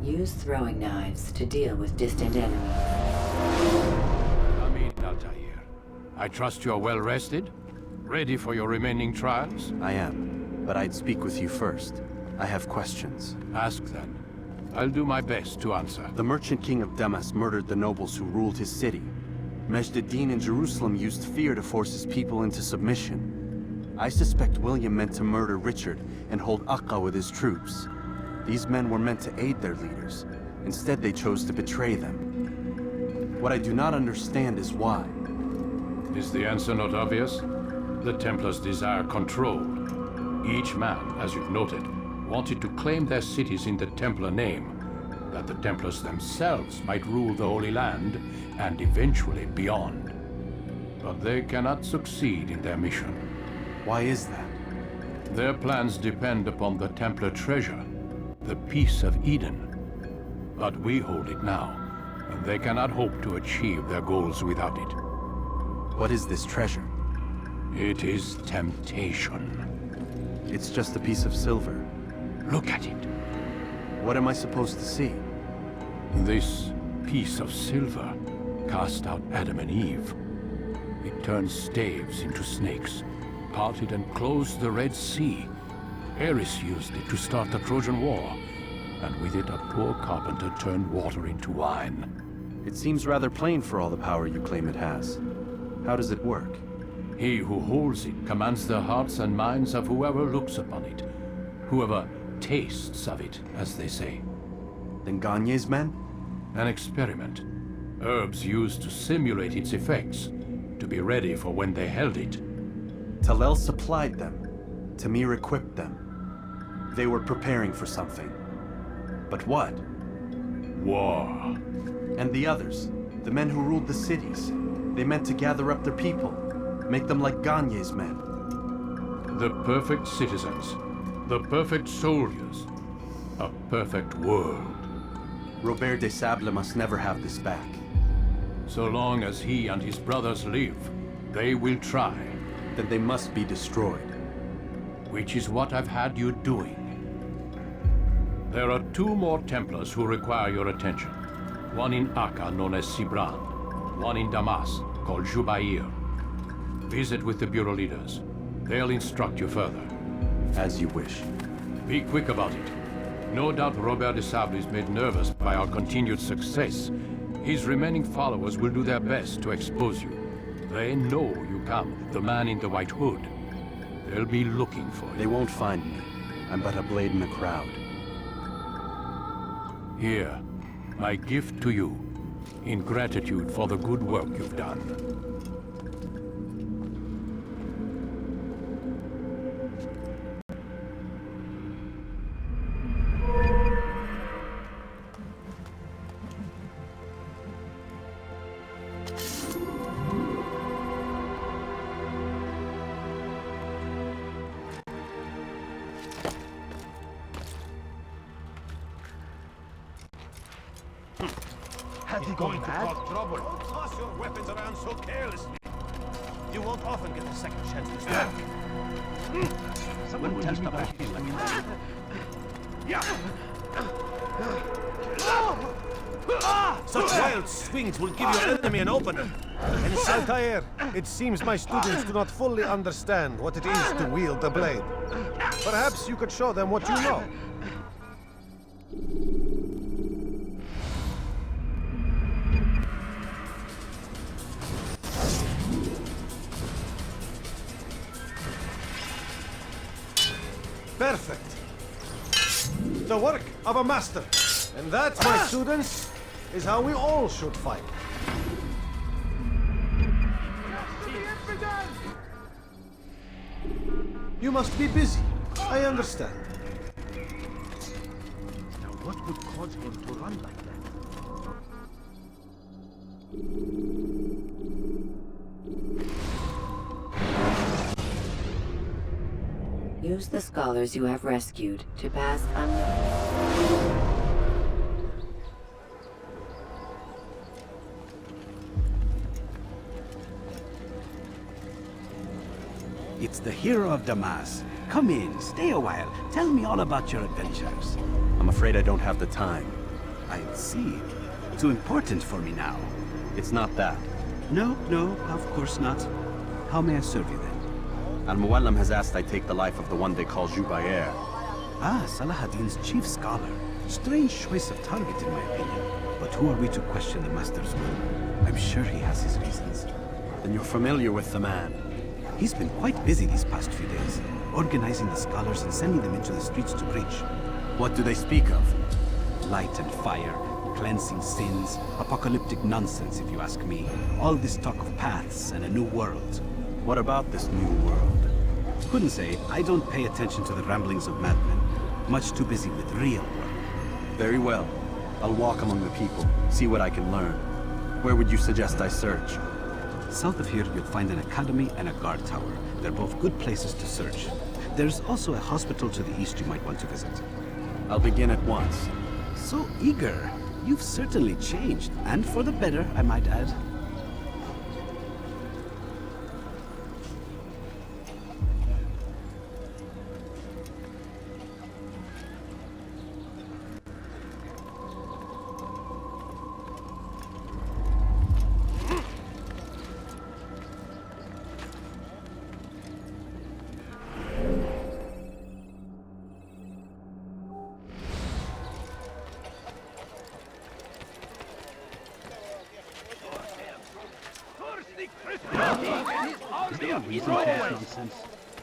Use throwing knives to deal with distant enemies. Amin, Altair. I trust you're well rested? Ready for your remaining trials? I am, but I'd speak with you first. I have questions. Ask then. I'll do my best to answer. The merchant king of Damascus murdered the nobles who ruled his city. Majd ad-Din in Jerusalem used fear to force his people into submission. I suspect William meant to murder Richard and hold Aqqa with his troops. These men were meant to aid their leaders. Instead, they chose to betray them. What I do not understand is why. Is the answer not obvious? The Templars desire control. Each man, as you've noted, wanted to claim their cities in the Templar name, that the Templars themselves might rule the Holy Land, and eventually beyond. But they cannot succeed in their mission. Why is that? Their plans depend upon the Templar treasure, the Peace of Eden. But we hold it now, and they cannot hope to achieve their goals without it. What is this treasure? It is temptation. It's just a piece of silver. Look at it. What am I supposed to see? This piece of silver cast out Adam and Eve. It turned staves into snakes, parted and closed the Red Sea. Ares used it to start the Trojan War, and with it a poor carpenter turned water into wine. It seems rather plain for all the power you claim it has. How does it work? He who holds it commands the hearts and minds of whoever looks upon it, whoever tastes of it, as they say. Then Gagne's men? An experiment. Herbs used to simulate its effects, to be ready for when they held it. Talel supplied them. Tamir equipped them. They were preparing for something. But what? War. And the others, the men who ruled the cities, they meant to gather up their people, make them like Gagne's men. The perfect citizens, the perfect soldiers, a perfect world. Robert de Sable must never have this back. So long as he and his brothers live, they will try. Then they must be destroyed. Which is what I've had you doing. There are two more Templars who require your attention. One in Aqqa, known as Sibran. One in Damascus, called Jubair. Visit with the Bureau leaders. They'll instruct you further. As you wish. Be quick about it. No doubt Robert de Sable is made nervous by our continued success. His remaining followers will do their best to expose you. They know you come, the man in the white hood. They'll be looking for you. They won't find me. I'm but a blade in the crowd. Here, my gift to you, in gratitude for the good work you've done. Has he gone mad? Trouble. Don't toss your weapons around so carelessly. You won't often get a second chance to strike. Someone test the back like Such wild swings will give your enemy an opener. And Altair, it seems my students do not fully understand what it is to wield the blade. Perhaps you could show them what you know. Perfect. The work of a master. And that, my students, is how we all should fight. You must be busy. I understand. Now what would cause him to run like that? Use the scholars you have rescued to pass unnoticed. It's the hero of Damascus. Come in, stay a while. Tell me all about your adventures. I'm afraid I don't have the time. I see. Too important for me now. It's not that. No, of course not. How may I serve you then? Al-Muallim has asked I take the life of the one they call Jubair. Ah, Salahuddin's chief scholar. Strange choice of target in my opinion. But who are we to question the master's will? I'm sure he has his reasons. Then you're familiar with the man. He's been quite busy these past few days, organizing the scholars and sending them into the streets to preach. What do they speak of? Light and fire, cleansing sins, apocalyptic nonsense if you ask me. All this talk of paths and a new world. What about this new world? Couldn't say. I don't pay attention to the ramblings of madmen. Much too busy with real work. Very well. I'll walk among the people, see what I can learn. Where would you suggest I search? South of here, you'll find an academy and a guard tower. They're both good places to search. There's also a hospital to the east you might want to visit. I'll begin at once. So eager. You've certainly changed, and for the better, I might add.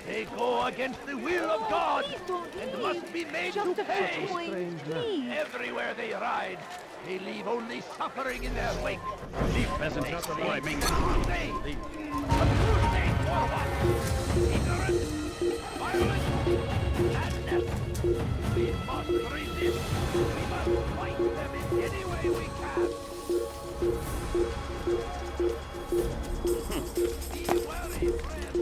They go against the will of God and must be made to pay. Everywhere they ride, they leave only suffering in their wake. Leave peasants not climbing. Crusade! A crusade for what? Ignorance, violence, madness. We must resist. We must fight them in any way we can. Be wary, friend.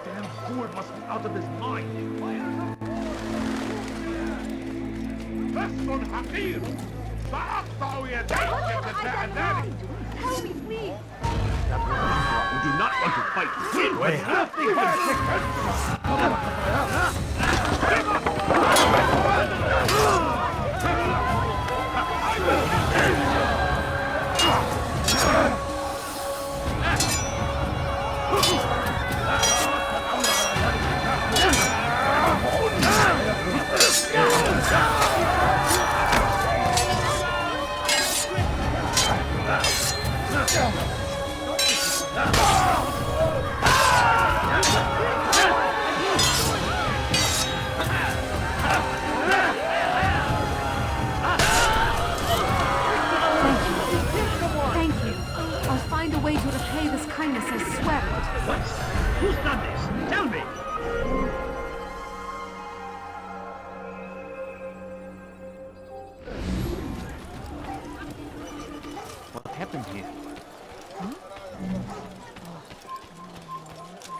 Damn fool must be out of his mind. بس حقير سأقطع يديك جزاء ذلك. Help me, please! We do not want to fight. We have Thank you. I'll find a way to repay this kindness, I swear it. What? Who's done this? Tell me. What happened here?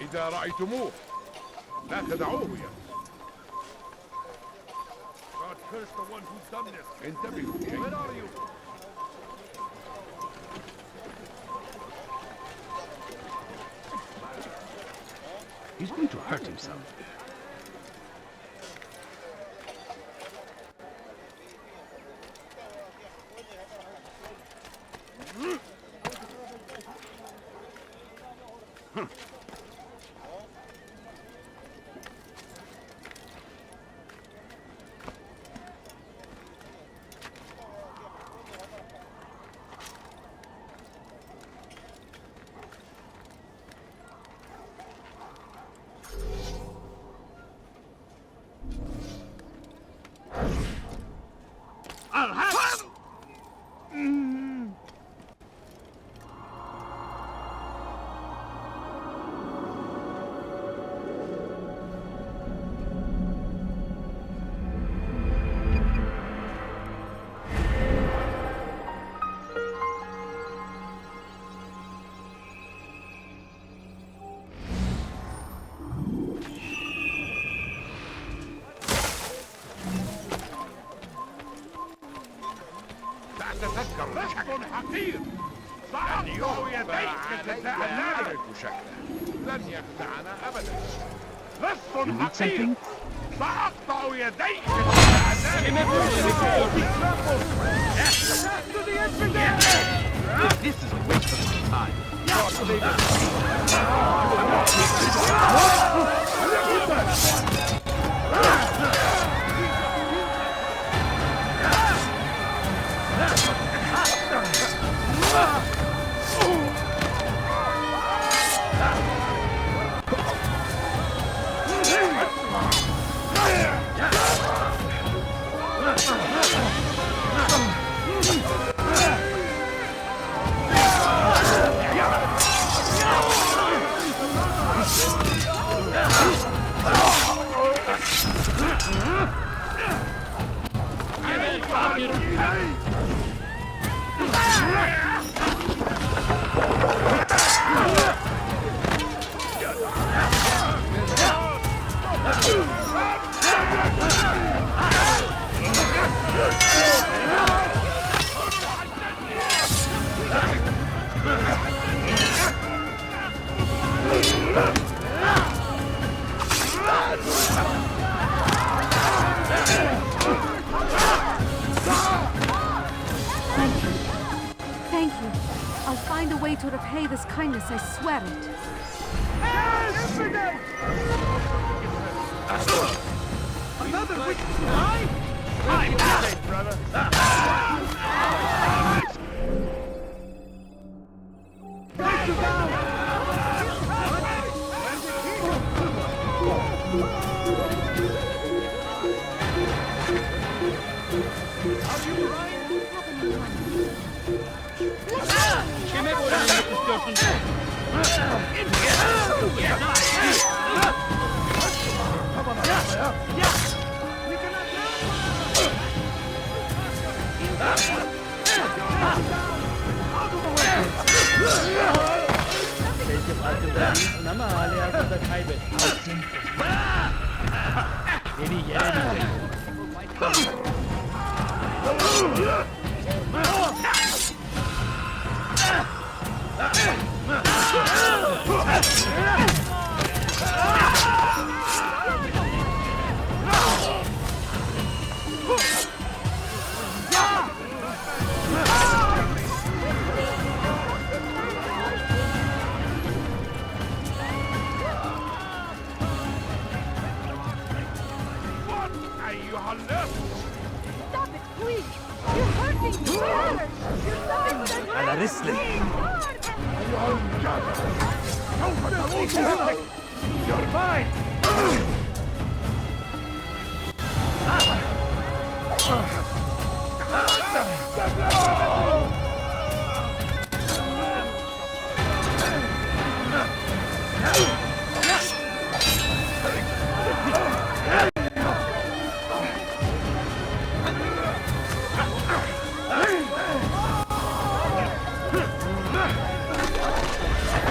إذا رأيتموه لا تدعوه يا. God curse the one who's done this. انتبهوا. Where are you? He's going to hurt himself. خطير سأقطع يديك جزاء ذلك لن يخدعنا أبدا لص حقير سأقطع يديك This is a waste of time. Thank you. I'll find a way to repay this kindness, I swear it. Another week behind? I'm dead, brother. Stop it, please! You're hurting me! You're stopping what I'm على رسلك. You're mine!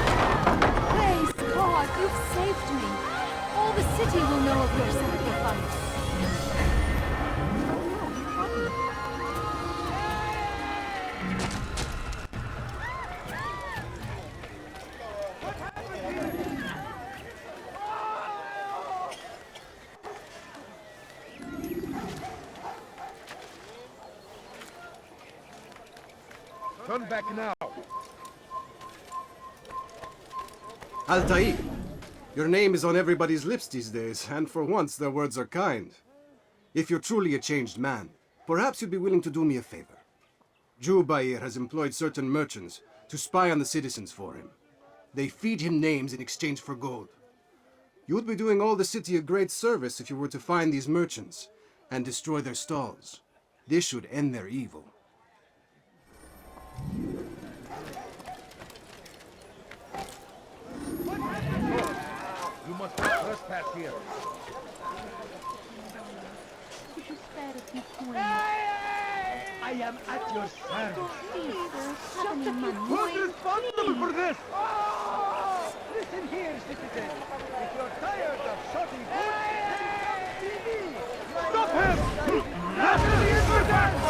Praise God, you've saved me. All the city will know of your sacrifice. Turn back now. Altair, your name is on everybody's lips these days, and for once their words are kind. If you're truly a changed man, perhaps you'd be willing to do me a favor. Jubair has employed certain merchants to spy on the citizens for him. They feed him names in exchange for gold. You would be doing all the city a great service if you were to find these merchants and destroy their stalls. This should end their evil. You must not trespass here. Could you spare a few coins? I am at your service. Please, sir, have any money? Who's responsible for this? Listen here, citizen. If you're tired of shouting stop him! After the incident!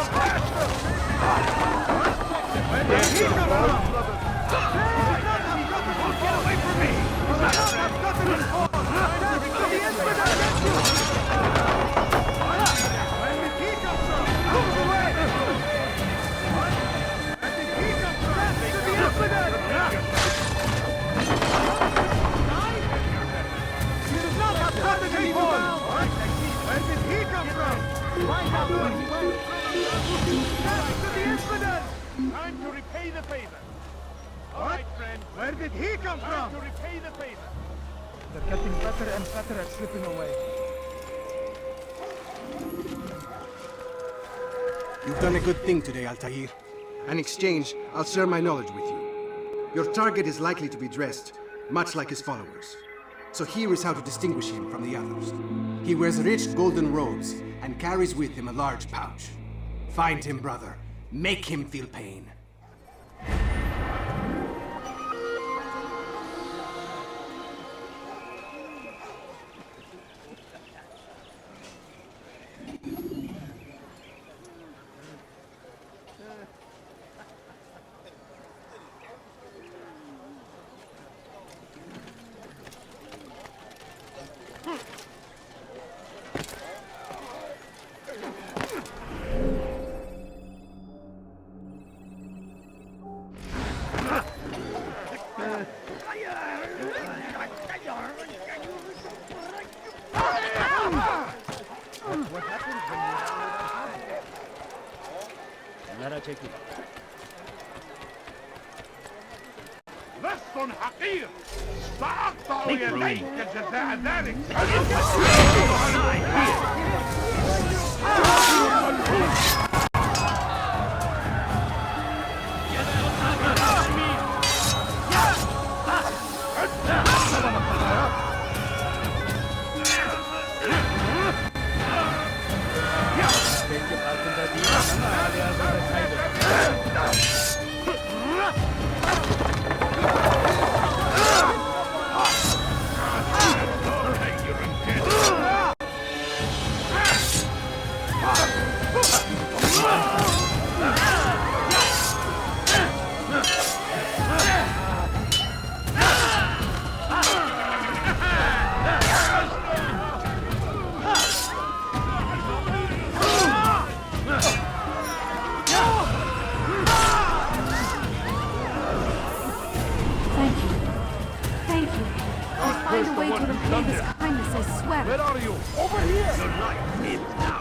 did he come from? To repay the favor. They're getting better and better at slipping away. You've done a good thing today, Altair. In exchange, I'll share my knowledge with you. Your target is likely to be dressed, much like his followers. So here is how to distinguish him from the others. He wears rich golden robes and carries with him a large pouch. Find him, brother. Make him feel pain. لص حقير سأقطع يديك جزاء ذلك. Find a way to repay this kindness, I swear. Where are you? Over here! Your life ends now.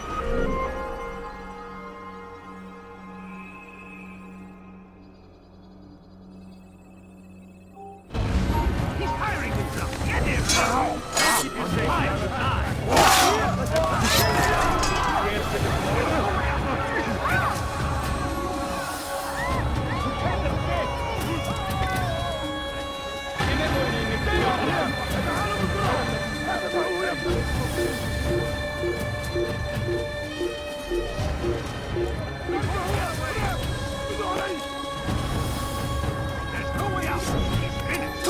He's hiring himself. Get him! It's time to die. There's no way out. He's finished.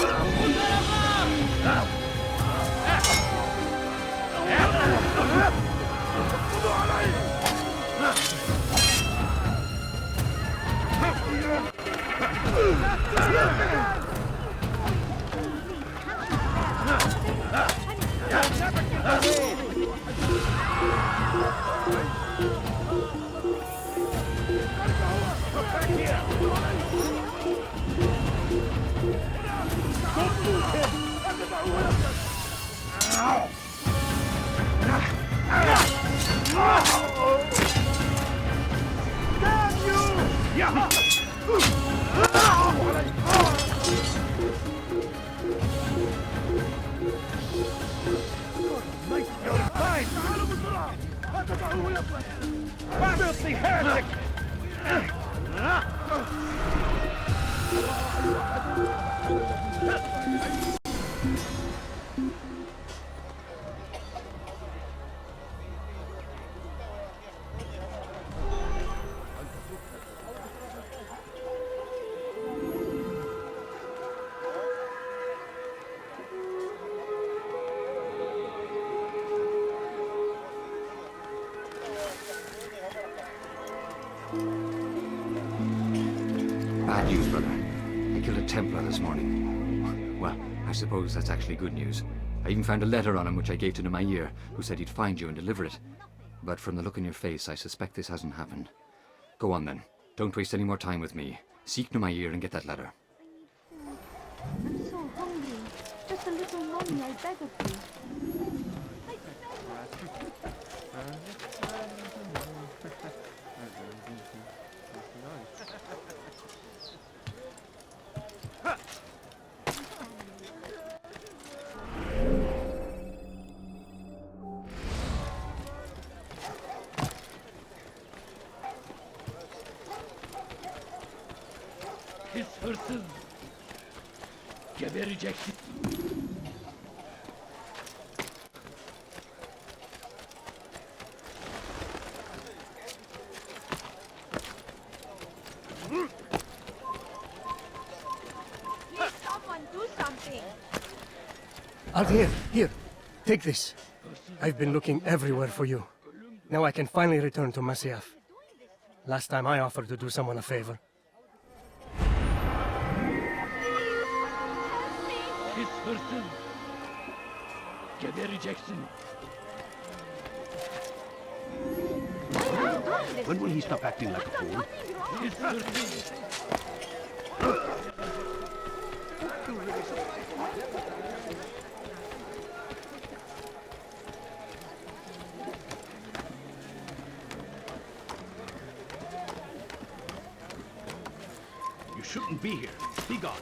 Filthy heretic! Bad news, brother. I killed a Templar this morning. Well, I suppose that's actually good news. I even found a letter on him which I gave to Jubair, who said he'd find you and deliver it. But from the look in your face, I suspect this hasn't happened. Go on then. Don't waste any more time with me. Seek Jubair and get that letter. I'm so hungry. Just a little mommy, I beg of you. Gebereceksin. Please, someone do something. Altair, here. Take this. I've been looking everywhere for you. Now I can finally return to Masyaf. Last time I offered to do someone a favor. Pis hırsız. Gebereceksin. When will he stop acting like a fool? Pis hırsız. You shouldn't be here. Be gone.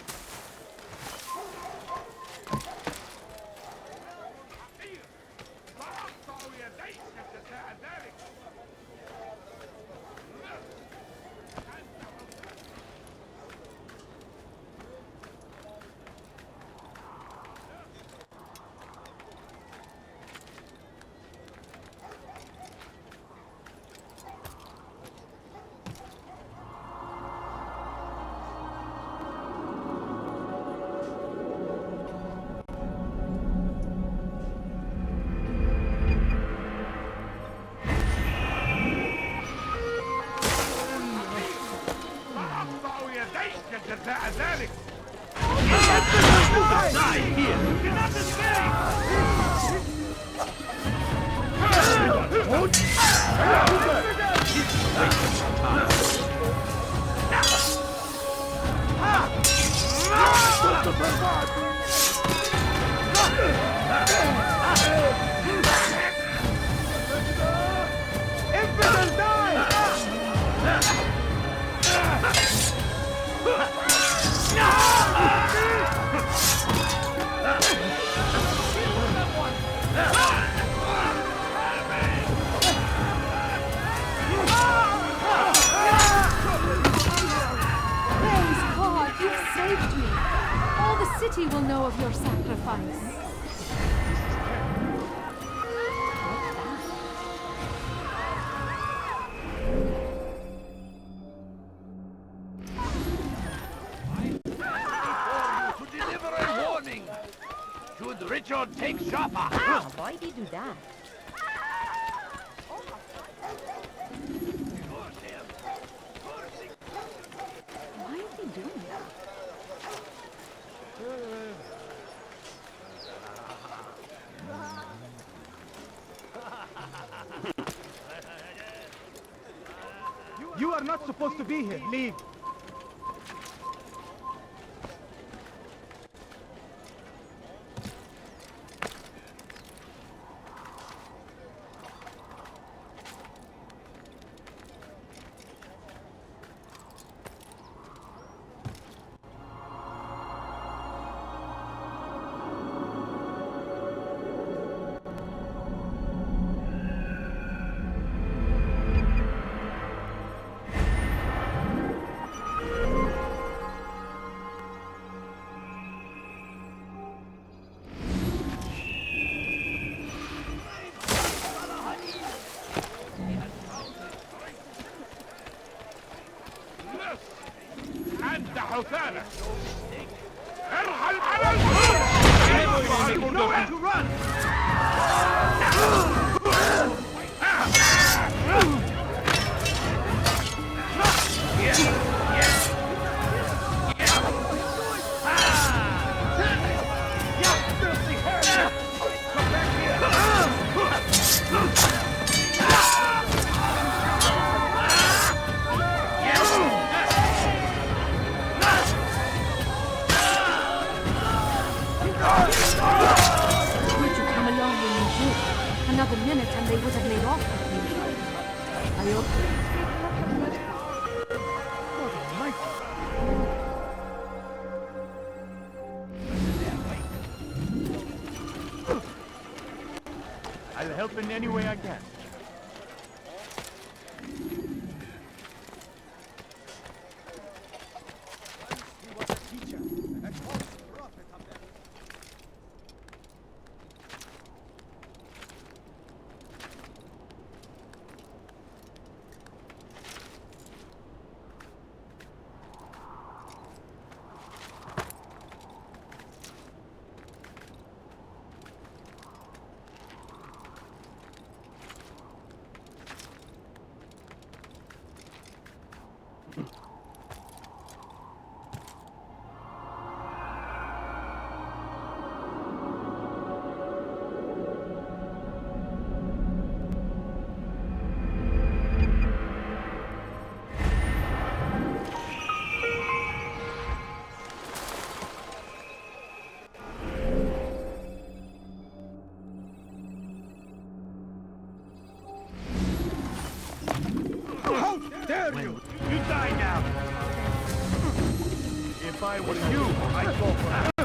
Will know of your sacrifice. To deliver a warning. Should Richard take Joppa? Why did you do that? Why is he doing that? You are not supposed to be here. Leave. حثالة ارحل على الفرس nowhere to run Another minute and they would have made off with me. Are you okay? I'll help in any way I can. How dare you! You die now! If I were you, I'd go for it.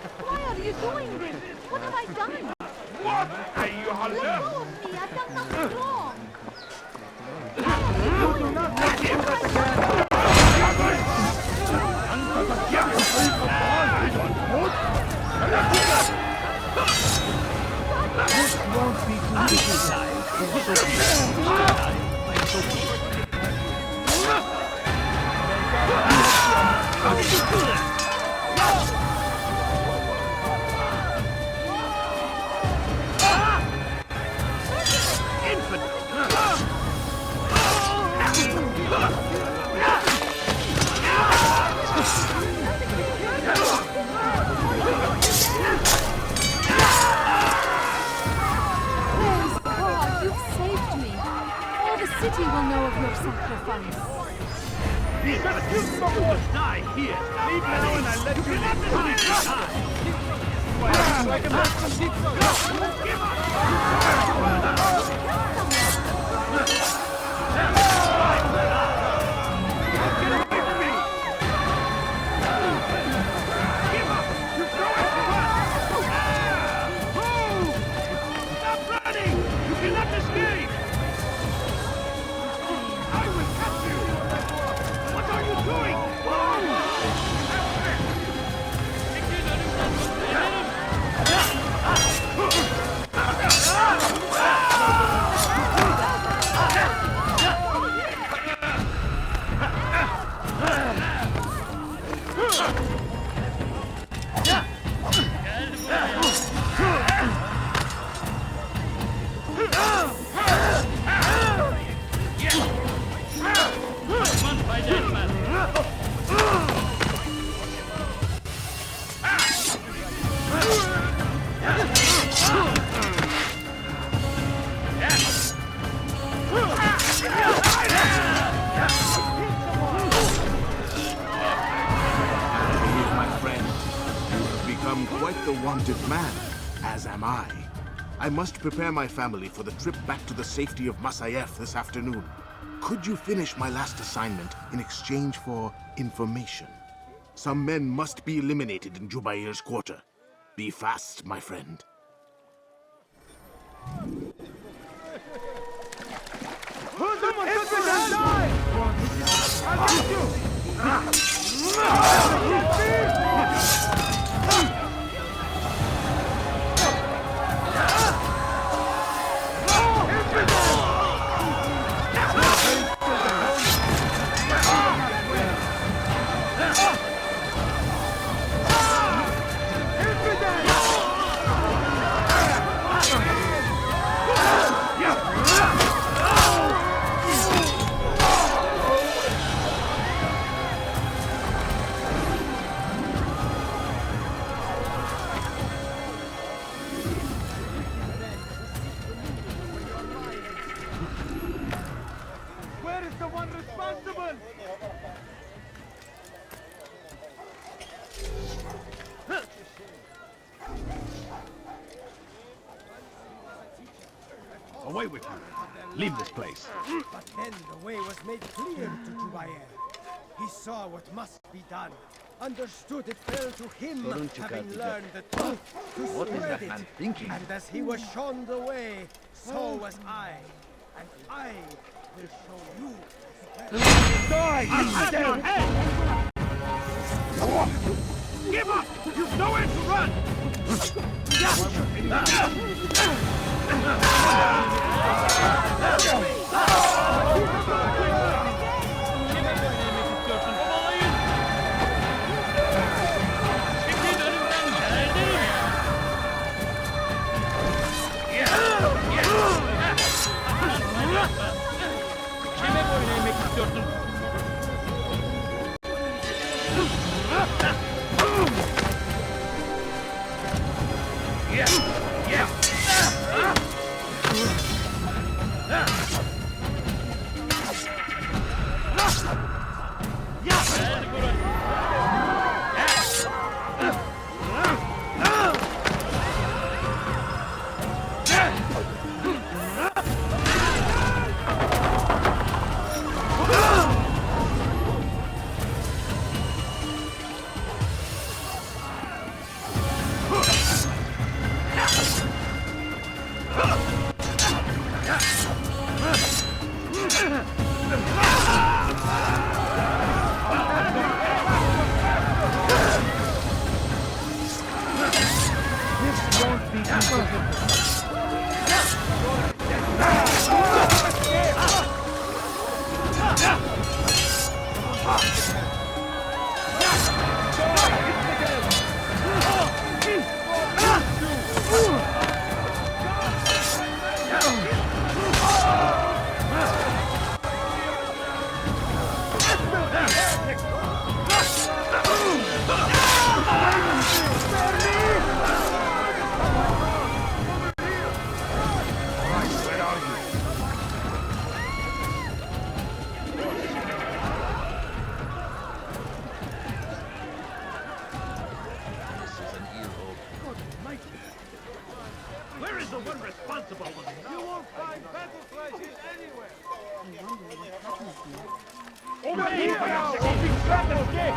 Why are you doing this? What have I done? What? Let go of me! I've done nothing wrong! This won't be too city will know of your sacrifice. You supposed to die here. Leave me alone and let you not die. I can make some deep quite the wanted man, as am I. I must prepare my family for the trip back to the safety of Masayef this afternoon. Could you finish my last assignment in exchange for information? Some men must be eliminated in Jubair's quarter. Be fast, my friend. Away with you. Leave this place. But then the way was made clear to Jubair. He saw what must be done. Understood it fell to him, having learned the truth, to spread it. Thinking? And as he was shown the way, so was I. And I will show you. Die! At your head! Give up! You've nowhere to run! Over here now! Open trap escape!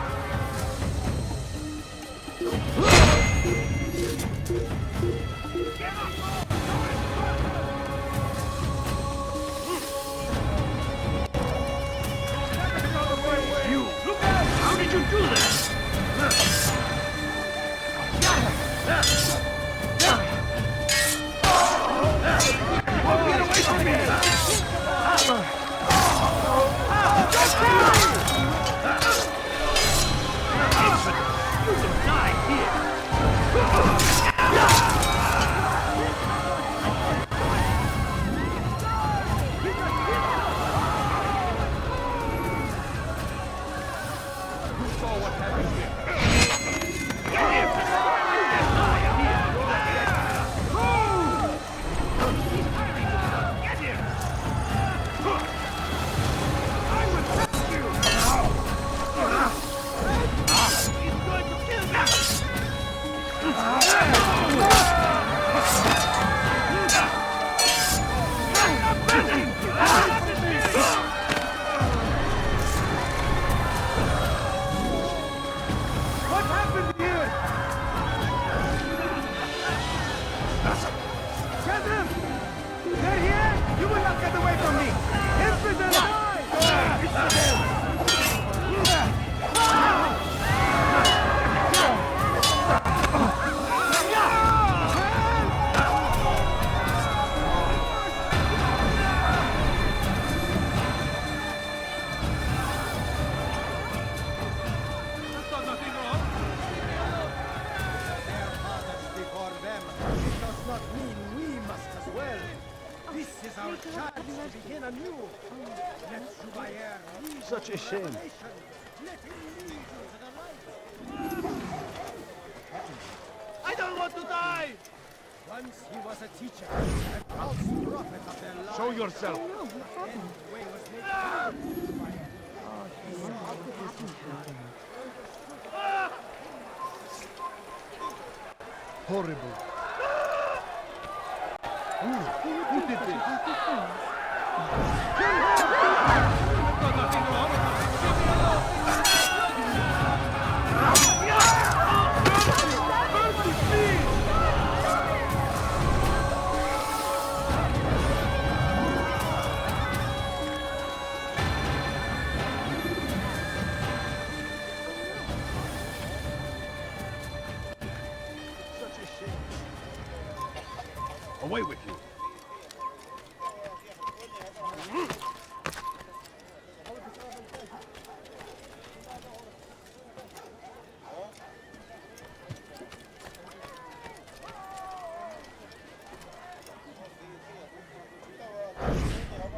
You! Look out! How did you do that? Get away from me! You will die here! Such a shame. I don't want to die! Once he was a teacher, a false prophet of their lives. Show yourself! Horrible. Who did this? Away with you!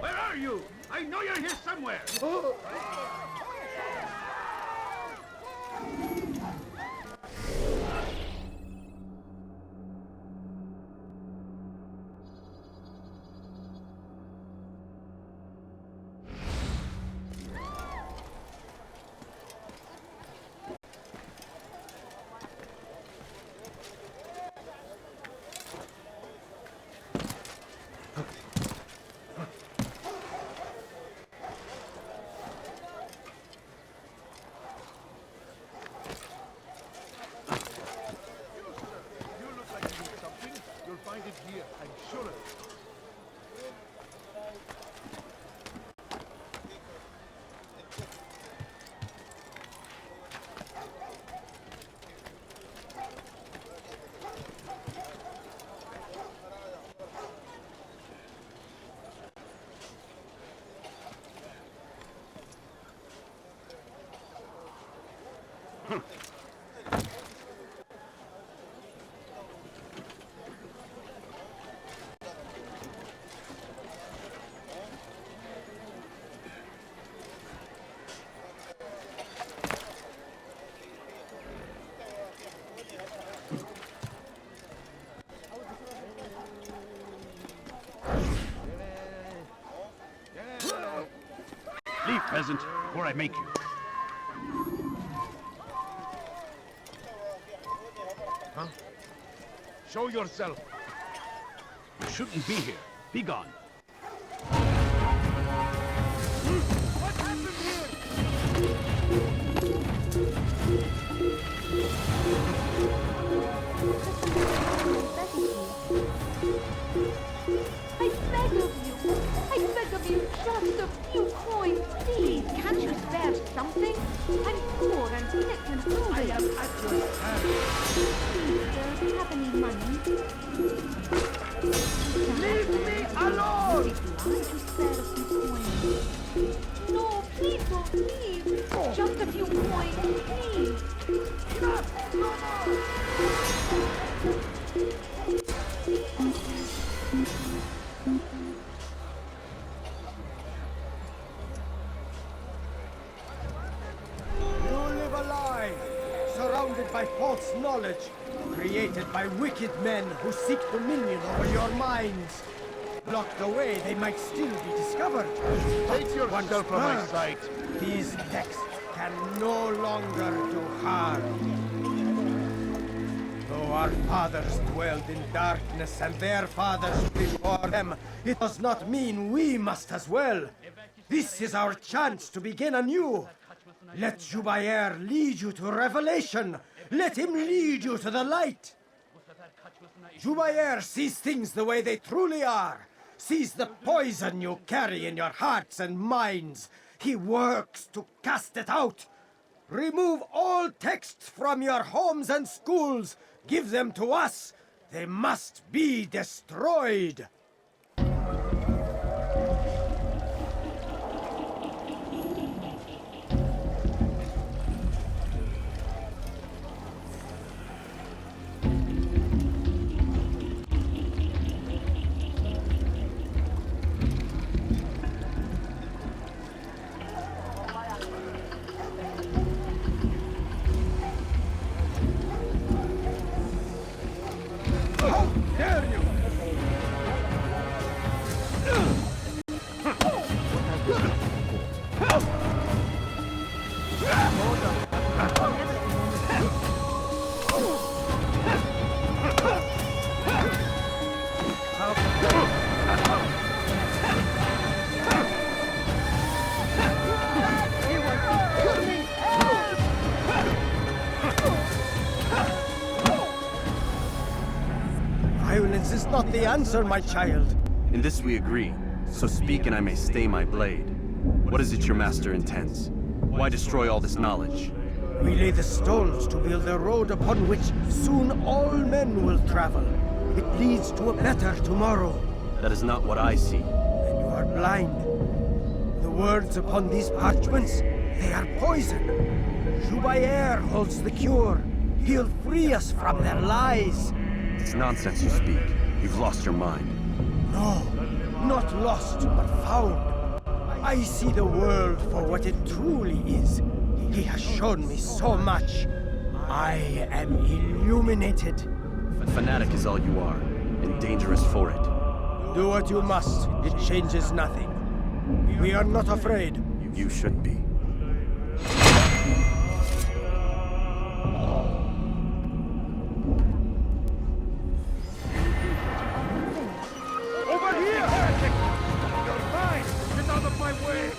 Where are you? I know you're here somewhere! Here, I'm sure of it. Leave, peasant, before I make you. Huh? Show yourself. You shouldn't be here. Be gone. What happened here? something? I'm poor and sick and hungry. I am at your service. Please, do you have any money? Leave me alone! No, please don't leave. Just a few coins, please. Enough! No You live a lie, surrounded by false knowledge, created by wicked men who seek dominion over your minds. Locked away, they might still be discovered. Take yourself from my sight. These texts can no longer do harm. Though our fathers dwelled in darkness and their fathers before them, it does not mean we must as well. This is our chance to begin anew. Let Jubair lead you to revelation. Let him lead you to the light. Jubair sees things the way they truly are. Sees the poison you carry in your hearts and minds. He works to cast it out. Remove all texts from your homes and schools. Give them to us. They must be destroyed. Violence is not the answer, my child. In this we agree, so speak and I may stay my blade. What is it your master intends? Why destroy all this knowledge? We lay the stones to build a road upon which soon all men will travel. It leads to a better tomorrow. That is not what I see. Then you are blind. The words upon these parchments, they are poison. Jubair holds the cure. He'll free us from their lies. It's nonsense you speak. You've lost your mind. No, not lost, but found. I see the world for what it truly is. He has shown me so much. I am illuminated. A fanatic is all you are, and dangerous for it. Do what you must. It changes nothing. We are not afraid. You should be. Over here! Heretic! You're mine! Get out of my way!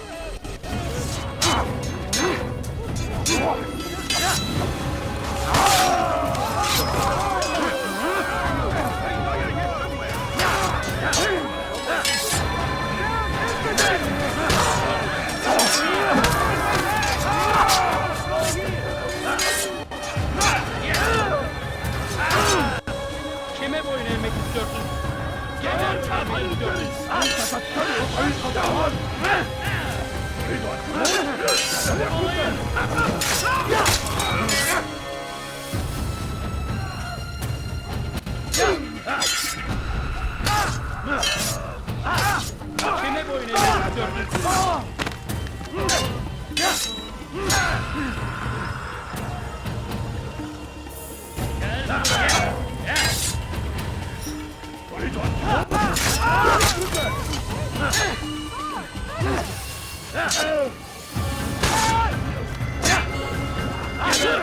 Kime boyun eğmek istiyorsun? Geber tabi istiyorsun! Kime boyun eğmek istiyorsun?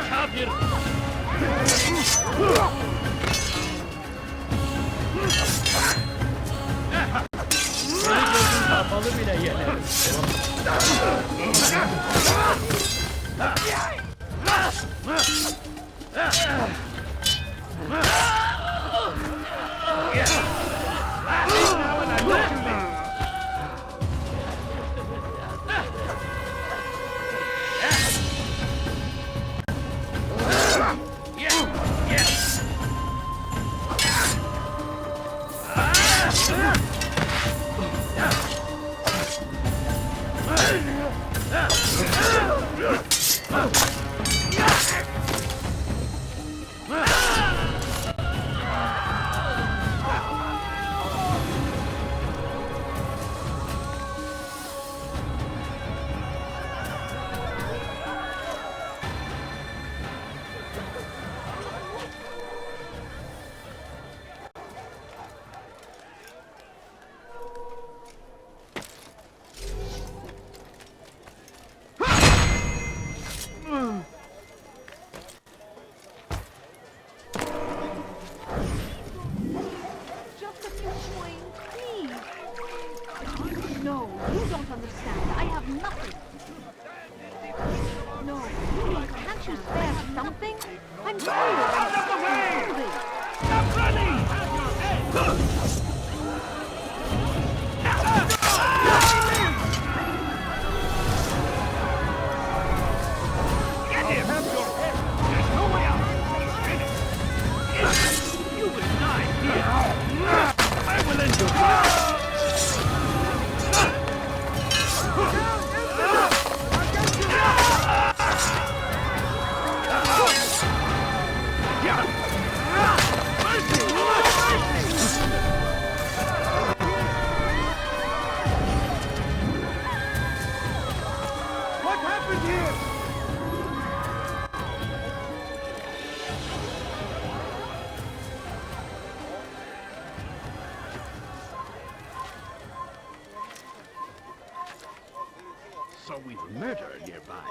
Kafir! Seni gözün kapalı bile yenerim. happened here? So we've murder nearby.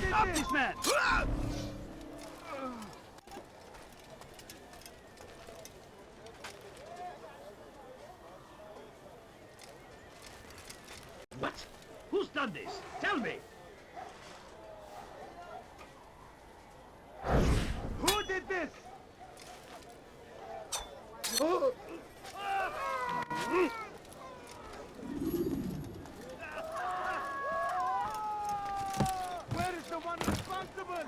Stop this man! What? Who's done this? Tell me! Who did this? Where is the one responsible?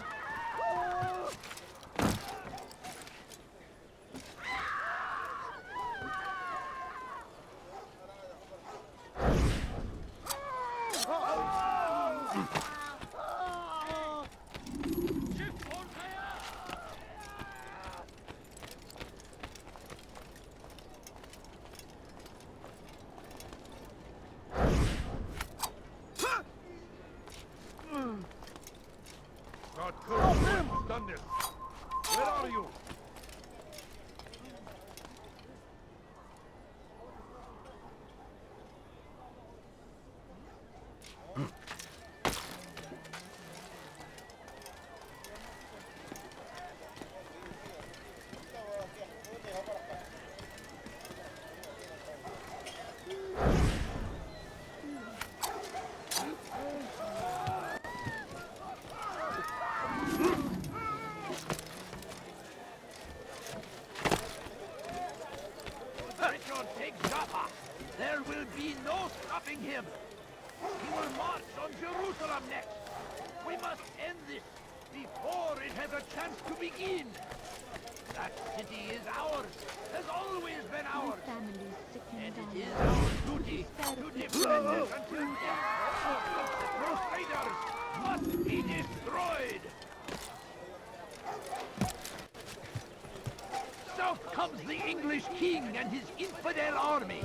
Not good. Who's done this? Where are you? There will be no stopping him. He will march on Jerusalem next. We must end this before it has a chance to begin. That city is ours, has always been ours. And it is our duty to defend it until death. The Crusaders must be destroyed. South comes the English king and his infidel army.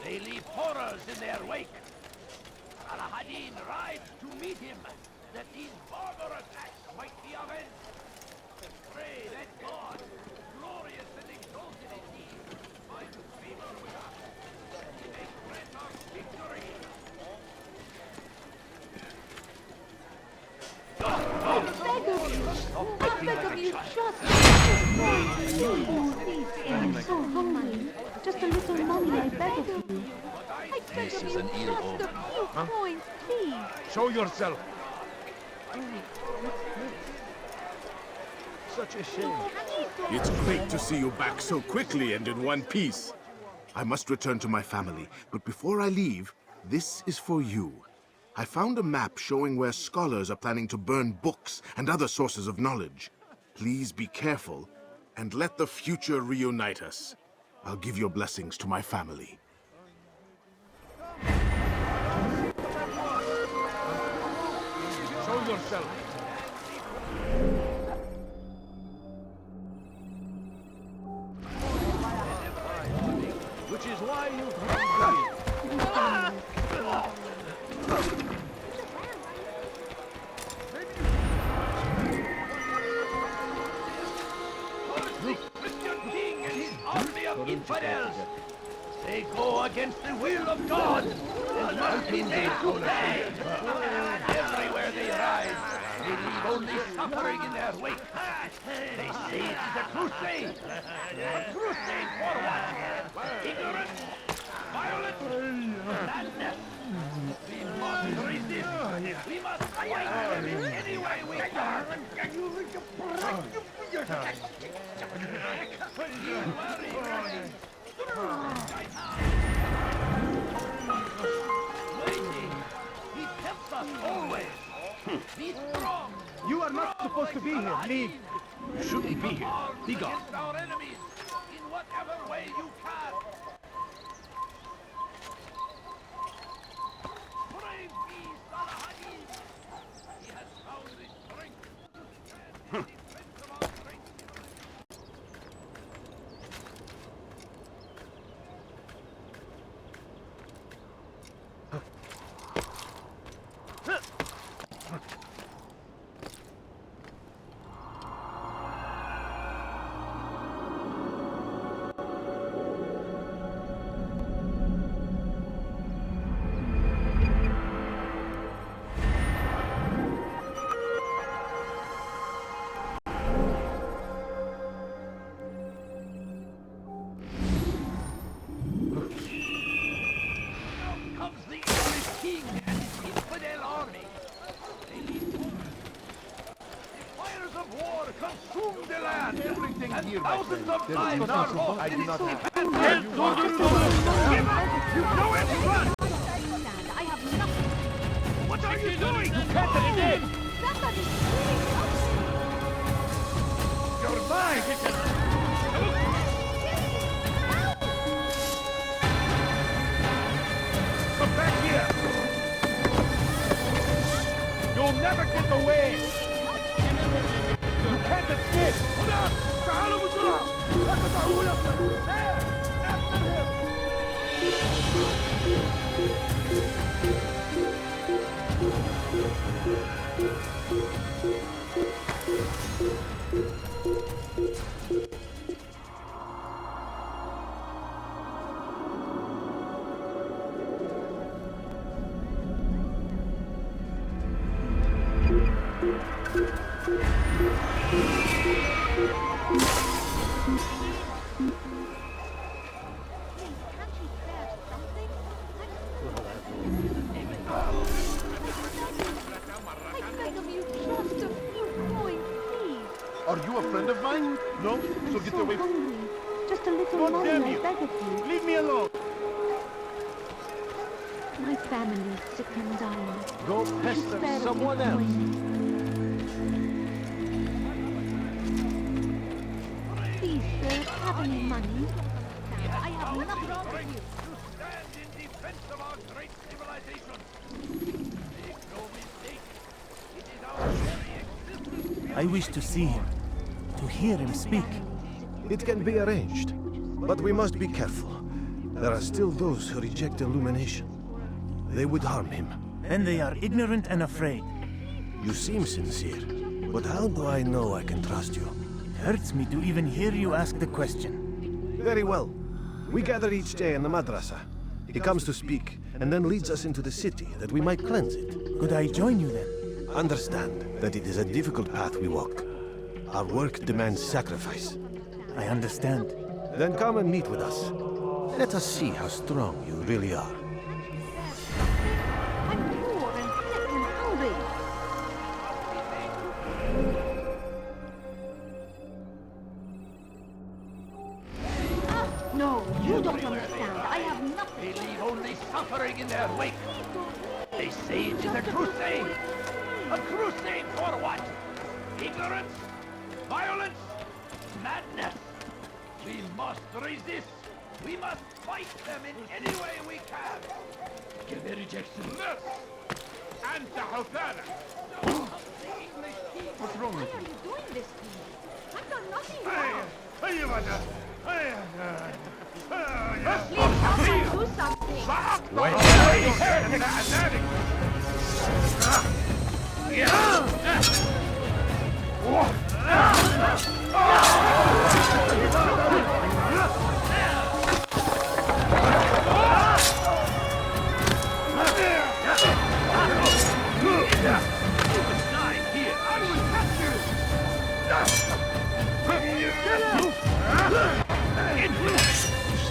They leave horrors in their wake. Saladin rides to meet him, that these barbarous acts might be avenged. Pray that God, glorious and exalted indeed, find favor with us, that he may grant us victory. I beg of you, just I'm so hungry. Just a little money, I beg of you. I beg of you, just a few coins, please. Show yourself. Such a shame. It's great to see you back so quickly and in one piece. I must return to my family, but before I leave, this is for you. I found a map showing where scholars are planning to burn books and other sources of knowledge. Please be careful, and let the future reunite us. I'll give your blessings to my family. Show yourself. Which is why infidels. They go against the will of God and must be made to pay. Everywhere they rise, they leave only suffering in their wake. They say it is a crusade. A crusade for what? Ignorance, violence, madness. We must resist. We must fight them in any way we can. He tempts us always. Be strong. you are not supposed to be here. Leave. You shouldn't be here. Be gone. Our enemies in whatever way you can. Brave be Saladin. He has found his strength. And in defense of our strength. here, thousands of lives are lost I do in not this have. event. Give up! You know it! Run! I have nothing. What are you doing? You can't get in! Somebody please help me. You're mine! Come back here! You'll never get away! You can't escape! هنا! تعالوا بسرعة! لا تدعوه يصل! There! After him! Are you a friend of mine? No? So get away from me. Just a little money, I beg of you. Leave me alone! My family's sick and dying. Go pester someone else! Please, sir, have any money? I have nothing for you. To stand in defense of our great civilization! Make no mistake, it is our very existence. I wish to see him, to hear him speak. It can be arranged, but we must be careful. There are still those who reject illumination. They would harm him. And they are ignorant and afraid. You seem sincere, but how do I know I can trust you? Hurts me to even hear you ask the question. Very well. We gather each day in the madrasa. He comes to speak, and then leads us into the city that we might cleanse it. Could I join you then? Understand that it is a difficult path we walk. Our work demands sacrifice. I understand. Then come and meet with us. Let us see how strong you really are. I'm poor and sick and hungry. No, you don't understand. I have nothing. They leave only suffering in their wake. They say it is a crusade. A crusade for what? Ignorance? Violence? Madness? We must resist. We must fight them in any way we can. Jubair rejection. أنت حثالة. What's wrong with Why are you doing this to me? I've done nothing you? wrong. Please, someone do something. Wait.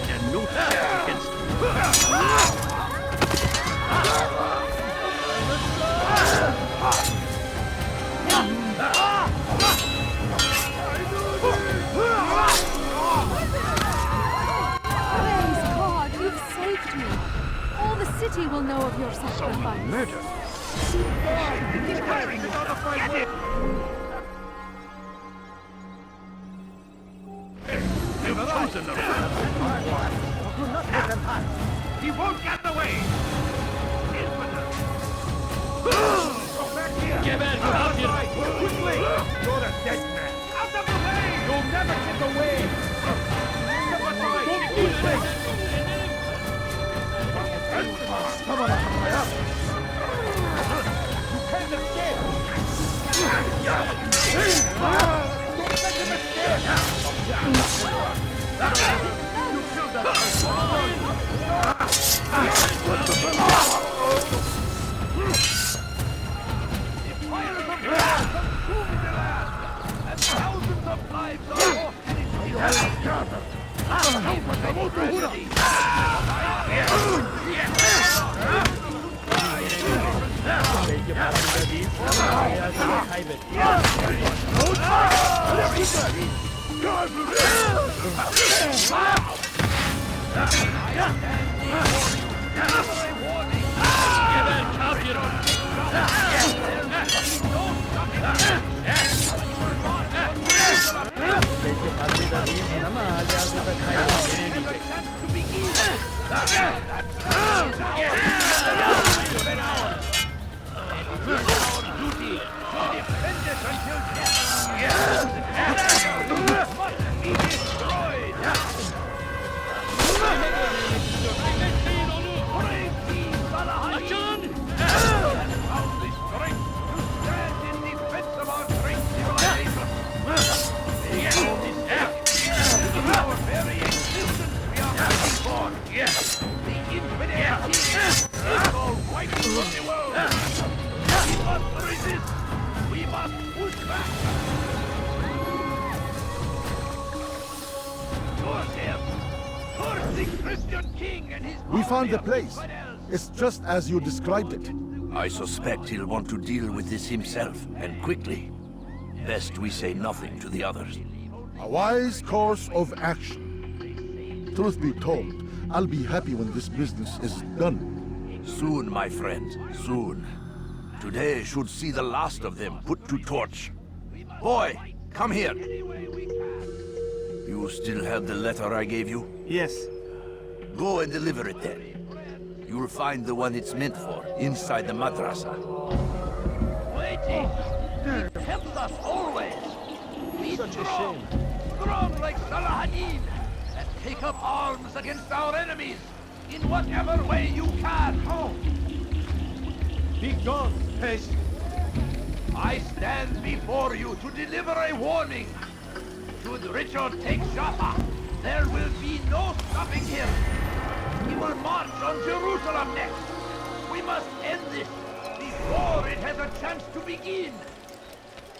Stand no chance against me. Praise God, you've saved me. All the city will know of your sacrifice. Murder. He's firing it on the front. Get it! You've chosen the right. Do not let them pass. He won't get away. Go back here. Give in. Out here. Quickly. You're a dead man. Out of the way. You'll never get away. Come on, you can't escape. Don't let him escape. You killed that person. The fire of wrath consumed the land, and thousands of lives are lost in its tragedy. We found the place. It's just as you described it. I suspect he'll want to deal with this himself, and quickly. Best we say nothing to the others. A wise course of action. Truth be told, I'll be happy when this business is done. Soon, my friend, soon. Today should see the last of them put to torch. Boy, come here. You still have the letter I gave you? Yes. Go and deliver it then. You'll find the one it's meant for, inside the madrasa. Waiting! He helps us always! Be strong! Strong like Salah-ad-Din! And take up arms against our enemies! In whatever way you can! Be gone, pest! I stand before you to deliver a warning! Should Richard take Jaffa, there will be no stopping him! He will march on Jerusalem next! We must end this before it has a chance to begin!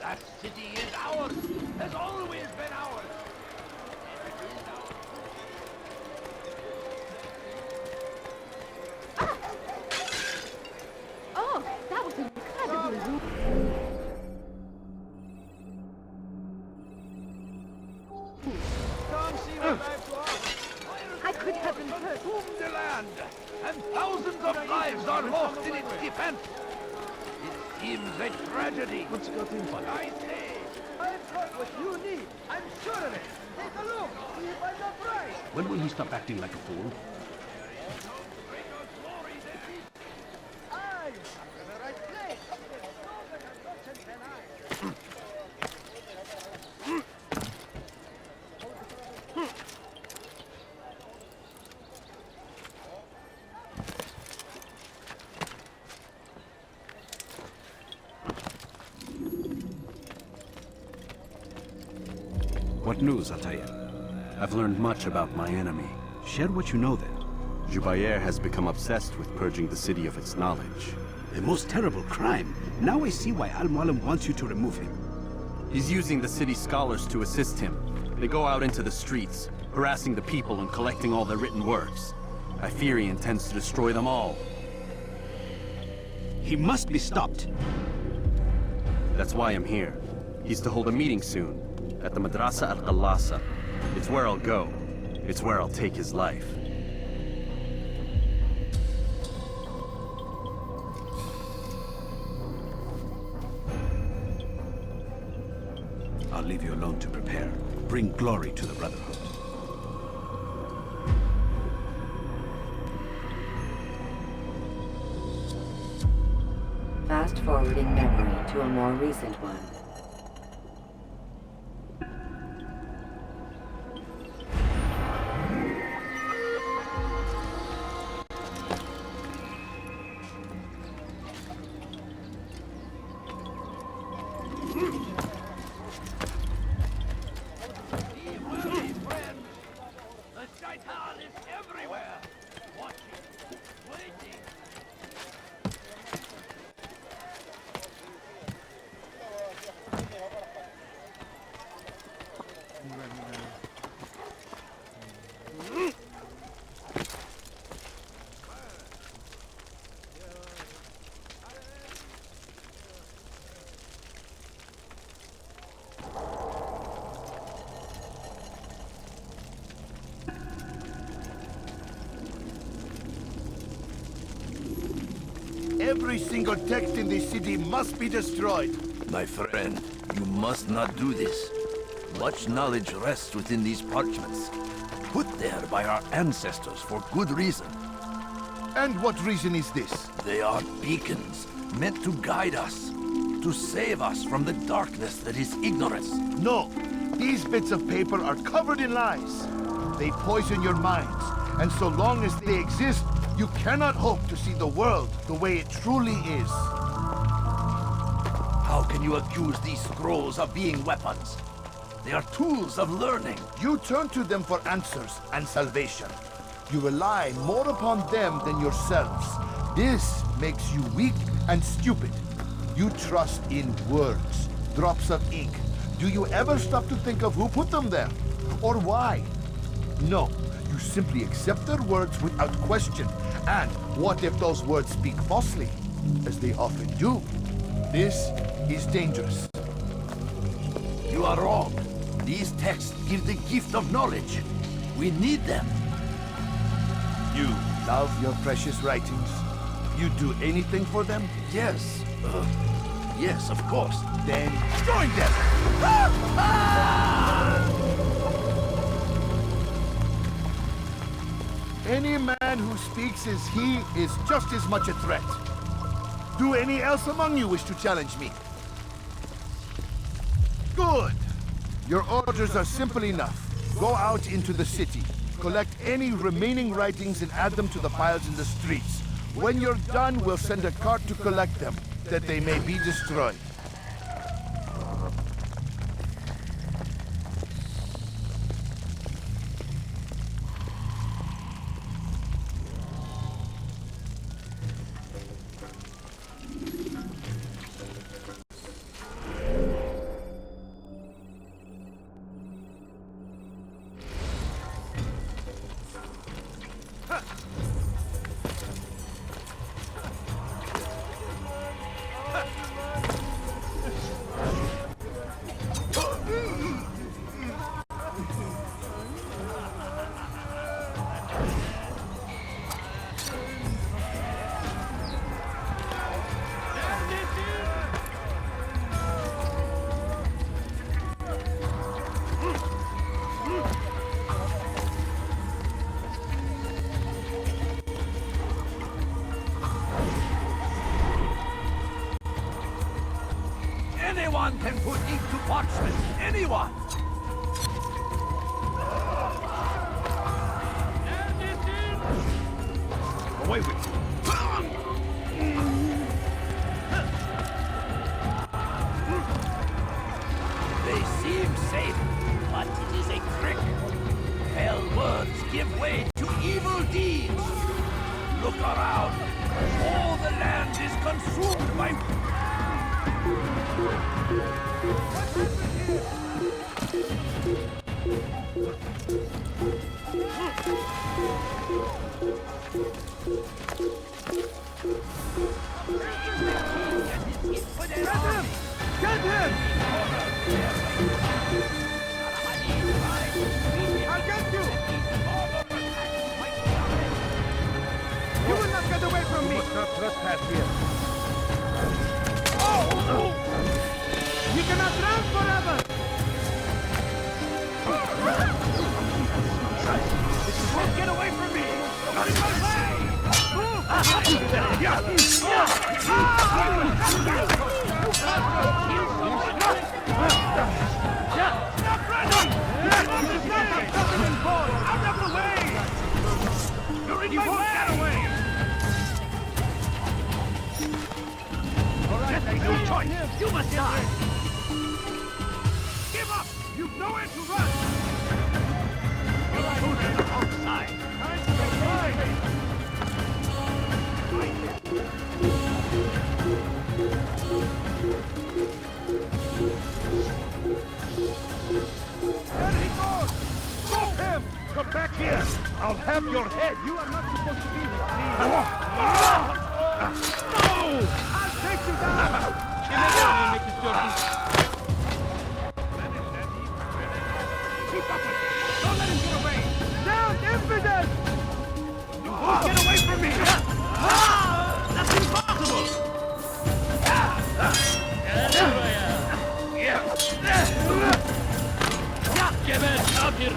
That city is ours, has always been ours! Oh, that was incredible! Come see what I've to offer! I could have been hurt. Consumed the land, and thousands of lives are lost in its defense! It seems a tragedy, but I say... I've got what you need. I'm sure of it. Take a look. See if I'm not right. When will he stop acting like a fool? I am in the right place. There's no better merchant than I. What news, Altair? I've learned much about my enemy. Share what you know, then. Jubair has become obsessed with purging the city of its knowledge. The most terrible crime. Now I see why Al-Mualim wants you to remove him. He's using the city scholars to assist him. They go out into the streets, harassing the people and collecting all their written works. I fear he intends to destroy them all. He must be stopped. That's why I'm here. He's to hold a meeting soon, at the Madrasa al-Qalasa. It's where I'll go. It's where I'll take his life. I'll leave you alone to prepare. Bring glory to the Brotherhood. Fast-forwarding memory to a more recent one. Every single text in this city must be destroyed. My friend, you must not do this. Much knowledge rests within these parchments, put there by our ancestors for good reason. And what reason is this? They are beacons, meant to guide us, to save us from the darkness that is ignorance. No, these bits of paper are covered in lies. They poison your minds, and so long as they exist, you cannot hope to see the world the way it truly is. How can you accuse these scrolls of being weapons? They are tools of learning. You turn to them for answers and salvation. You rely more upon them than yourselves. This makes you weak and stupid. You trust in words, drops of ink. Do you ever stop to think of who put them there? Or why? No, you simply accept their words without question. And what if those words speak falsely? As they often do. This is dangerous. You are wrong. These texts give the gift of knowledge. We need them. You love your precious writings? You do anything for them? Yes. Yes, of course. Then join them! Any man who speaks as he is just as much a threat. Do any else among you wish to challenge me? Good! Your orders are simple enough. Go out into the city. Collect any remaining writings and add them to the piles in the streets. When you're done, we'll send a cart to collect them, that they may be destroyed. Anyone can put ink to parchment. Anyone! Away with you. They seem safe, but it is a trick. Fell words give way to evil deeds. Look around. All the land is consumed by... Get him! I'll get you! You will not get away from me! Must not trespass here. Oh! You cannot run forever! Don't get away from me! Not in my way! Stop running! Out of the way! You're in my way! Get away! All right, there's no choice. You must die. Give up! You've nowhere to run. You're choosing the wrong side. There he goes! Stop him! Come back here! I'll have your head! You are not supposed to be with me! No! I'll take you down! Give me down and make this dirty! Keep up with him! Don't let him get away! Down, infidel! You won't get away from me! That's impossible! You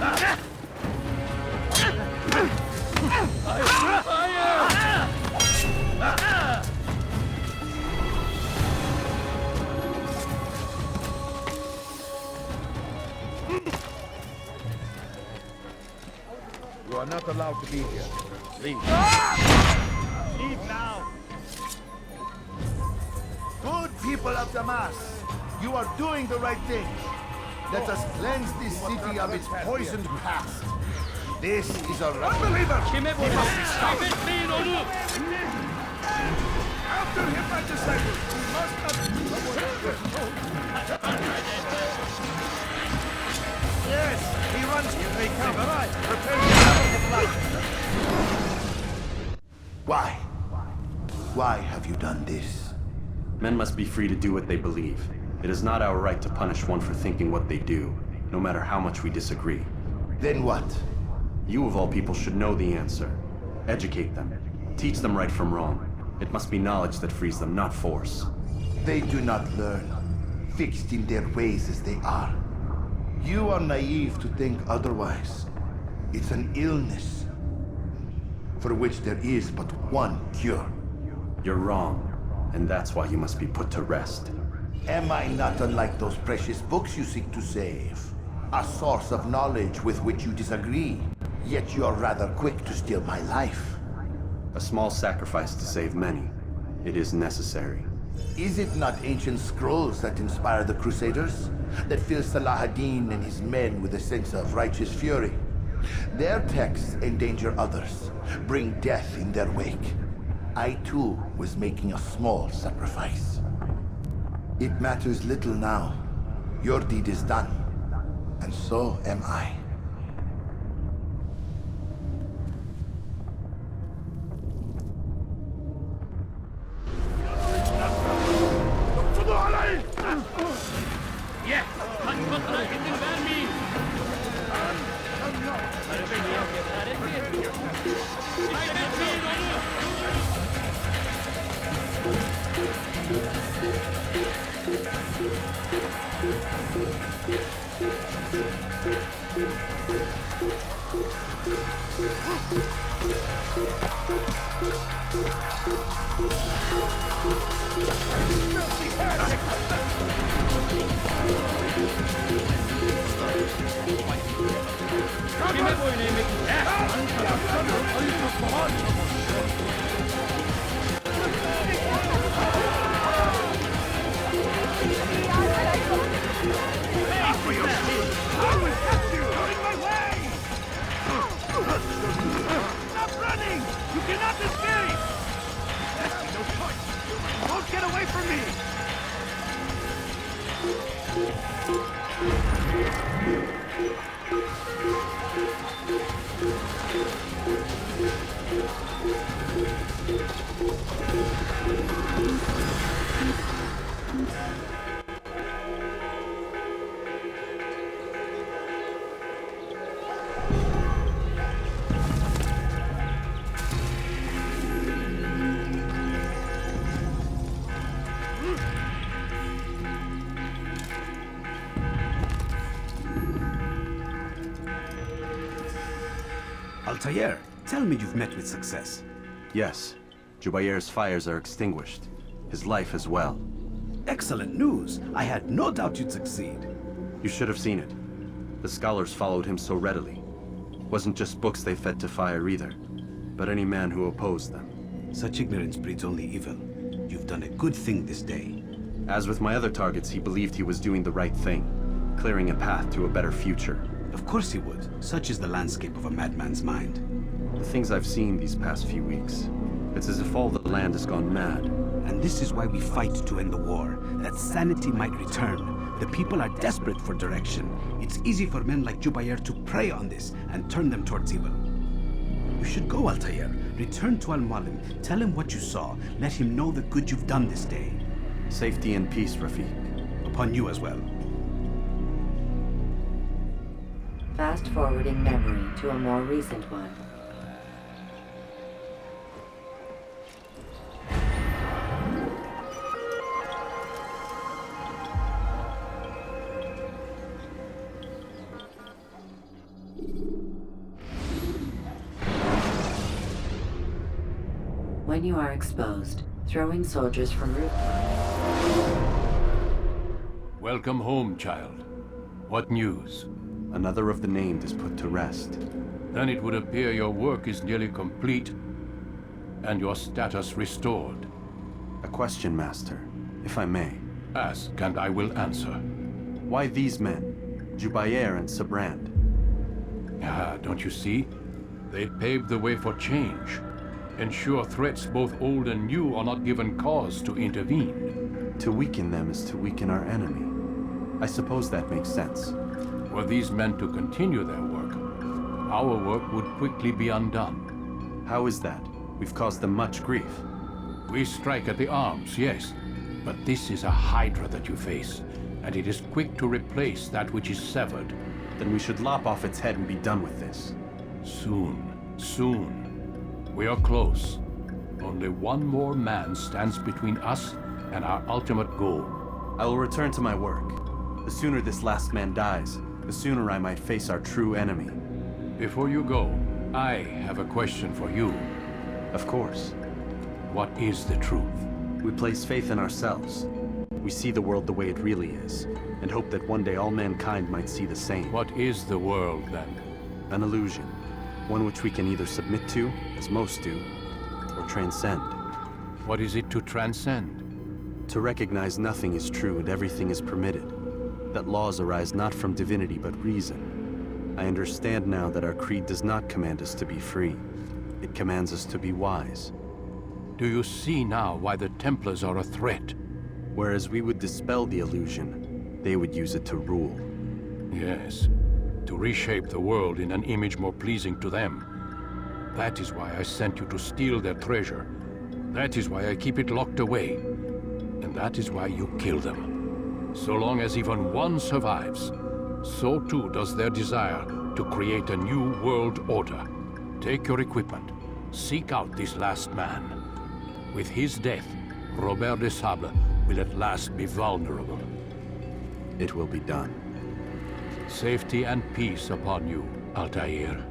are not allowed to be here. Leave. Leave now! Good people of Damascus, you are doing the right thing. Let us cleanse this city of its poisoned past. This is a unbeliever! He must be stopped! After him, my disciples! We must not... Yes, he runs here. They come. All right. Prepare yourself. Why? Why have you done this? Men must be free to do what they believe. It is not our right to punish one for thinking what they do, no matter how much we disagree. Then what? You of all people should know the answer. Educate them. Teach them right from wrong. It must be knowledge that frees them, not force. They do not learn, fixed in their ways as they are. You are naive to think otherwise. It's an illness, for which there is but one cure. You're wrong, and that's why you must be put to rest. Am I not unlike those precious books you seek to save? A source of knowledge with which you disagree, yet you are rather quick to steal my life. A small sacrifice to save many. It is necessary. Is it not ancient scrolls that inspire the Crusaders? That fill Salah ad-Din and his men with a sense of righteous fury? Their texts endanger others, bring death in their wake. I too was making a small sacrifice. It matters little now. Your deed is done, and so am I. Stop running! You cannot escape! There's no choice! You won't get away from me! Altair, tell me you've met with success. Yes. Jubair's fires are extinguished. His life as well. Excellent news. I had no doubt you'd succeed. You should have seen it. The scholars followed him so readily. Wasn't just books they fed to fire either, but any man who opposed them. Such ignorance breeds only evil. You've done a good thing this day. As with my other targets, he believed he was doing the right thing, clearing a path to a better future. Of course he would. Such is the landscape of a madman's mind. The things I've seen these past few weeks, it's as if all the land has gone mad. And this is why we fight to end the war, that sanity might return. The people are desperate for direction. It's easy for men like Jubair to prey on this and turn them towards evil. You should go, Altair. Return to Al-Mualim. Tell him what you saw. Let him know the good you've done this day. Safety and peace, Rafiq. Upon you as well. Fast-forwarding memory to a more recent one. When you are exposed, throwing soldiers from rooftops. Welcome home, child. What news? Another of the named is put to rest. Then it would appear your work is nearly complete, and your status restored. A question, Master, if I may. Ask, and I will answer. Why these men, Jubair and Sabrand? Ah, don't you see? They paved the way for change. Ensure threats both old and new are not given cause to intervene. To weaken them is to weaken our enemy. I suppose that makes sense. Were these men to continue their work, our work would quickly be undone. How is that? We've caused them much grief. We strike at the arms, yes, but this is a hydra that you face, and it is quick to replace that which is severed. Then we should lop off its head and be done with this. Soon, soon. We are close. Only one more man stands between us and our ultimate goal. I will return to my work. The sooner this last man dies, the sooner I might face our true enemy. Before you go, I have a question for you. Of course. What is the truth? We place faith in ourselves. We see the world the way it really is, and hope that one day all mankind might see the same. What is the world, then? An illusion. One which we can either submit to, as most do, or transcend. What is it to transcend? To recognize nothing is true and everything is permitted. That laws arise not from divinity but reason. I understand now that our creed does not command us to be free. It commands us to be wise. Do you see now why the Templars are a threat? Whereas we would dispel the illusion, they would use it to rule. Yes, to reshape the world in an image more pleasing to them. That is why I sent you to steal their treasure. That is why I keep it locked away. And that is why you kill them. So long as even one survives, so too does their desire to create a new world order. Take your equipment. Seek out this last man. With his death, Robert de Sable will at last be vulnerable. It will be done. Safety and peace upon you, Altair.